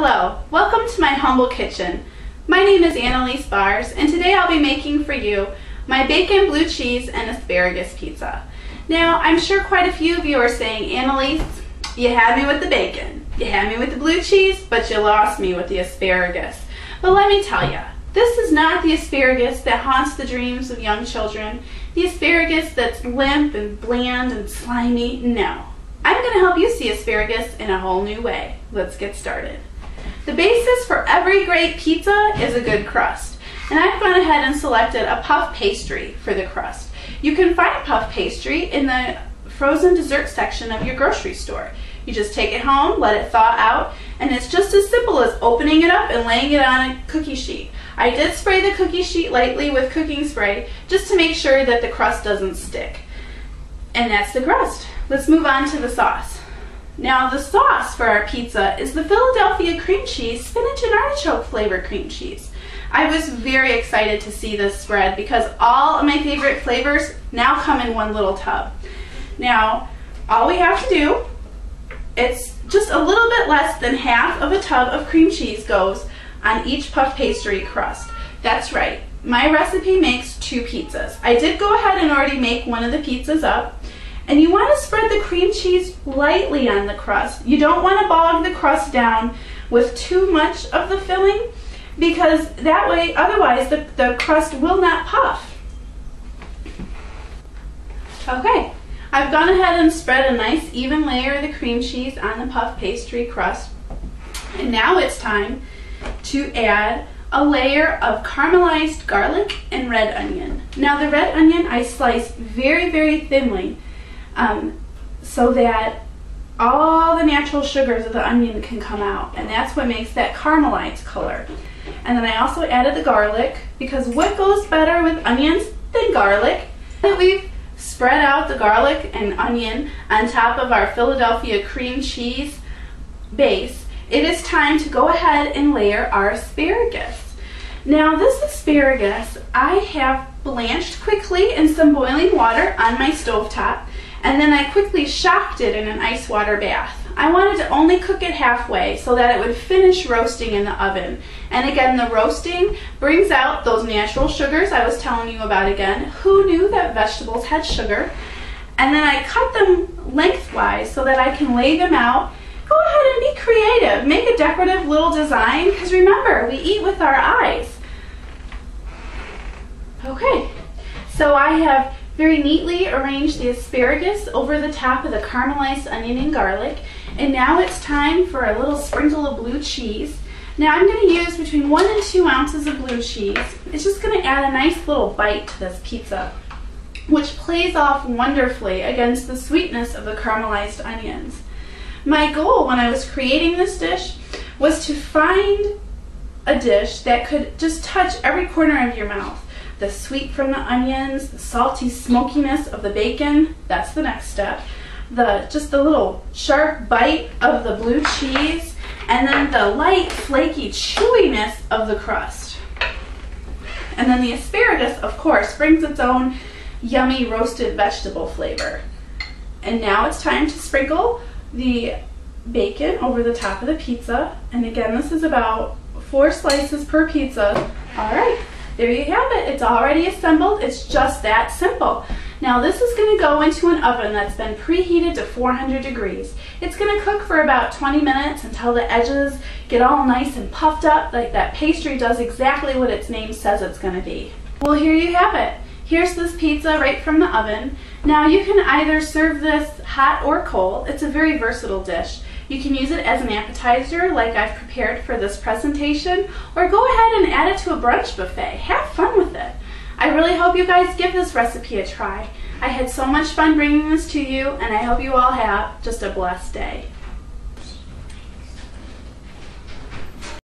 Hello, welcome to my humble kitchen. My name is Annalise Bars, and today I'll be making for you my bacon, blue cheese, and asparagus pizza. Now, I'm sure quite a few of you are saying, Annalise, you had me with the bacon, you had me with the blue cheese, but you lost me with the asparagus. But let me tell you, this is not the asparagus that haunts the dreams of young children, the asparagus that's limp and bland and slimy. No, I'm going to help you see asparagus in a whole new way. Let's get started. The basis for every great pizza is a good crust, and I've gone ahead and selected a puff pastry for the crust. You can find puff pastry in the frozen dessert section of your grocery store. You just take it home, let it thaw out, and it's just as simple as opening it up and laying it on a cookie sheet. I did spray the cookie sheet lightly with cooking spray just to make sure that the crust doesn't stick. And that's the crust. Let's move on to the sauce. Now, the sauce for our pizza is the Philadelphia cream cheese, spinach and artichoke flavored cream cheese. I was very excited to see this spread because all of my favorite flavors now come in one little tub. Now, all we have to do, it's just a little bit less than half of a tub of cream cheese goes on each puff pastry crust. That's right, my recipe makes 2 pizzas. I did go ahead and already make one of the pizzas up. And you want to spread the cream cheese lightly on the crust. You don't want to bog the crust down with too much of the filling, because that way, otherwise the crust will not puff. Okay, I've gone ahead and spread a nice even layer of the cream cheese on the puff pastry crust. And now it's time to add a layer of caramelized garlic and red onion. Now the red onion I slice very, very thinly, so that all the natural sugars of the onion can come out, and that's what makes that caramelized color. And then I also added the garlic, because what goes better with onions than garlic? Now that we've spread out the garlic and onion on top of our Philadelphia cream cheese base, it is time to go ahead and layer our asparagus. Now this asparagus I have blanched quickly in some boiling water on my stovetop, and then I quickly shocked it in an ice water bath. I wanted to only cook it halfway so that it would finish roasting in the oven. And again, the roasting brings out those natural sugars I was telling you about again. Who knew that vegetables had sugar? And then I cut them lengthwise so that I can lay them out. Go ahead and be creative. Make a decorative little design, because remember, we eat with our eyes. Okay, so I have very neatly arrange the asparagus over the top of the caramelized onion and garlic. And now it's time for a little sprinkle of blue cheese. Now I'm going to use between 1 and 2 ounces of blue cheese. It's just going to add a nice little bite to this pizza, which plays off wonderfully against the sweetness of the caramelized onions. My goal when I was creating this dish was to find a dish that could just touch every corner of your mouth. The sweet from the onions, the salty smokiness of the bacon, that's the next step. Just the little sharp bite of the blue cheese, and then the light flaky chewiness of the crust. And then the asparagus, of course, brings its own yummy roasted vegetable flavor. And now it's time to sprinkle the bacon over the top of the pizza. And again, this is about 4 slices per pizza. All right. There you have it. It's already assembled. It's just that simple. Now this is going to go into an oven that's been preheated to 400 degrees. It's going to cook for about 20 minutes until the edges get all nice and puffed up, like that pastry does exactly what its name says it's going to be. Well, here you have it. Here's this pizza right from the oven. Now you can either serve this hot or cold. It's a very versatile dish. You can use it as an appetizer like I've prepared for this presentation, or go ahead and add it to a brunch buffet. Have fun with it. I really hope you guys give this recipe a try. I had so much fun bringing this to you, and I hope you all have just a blessed day.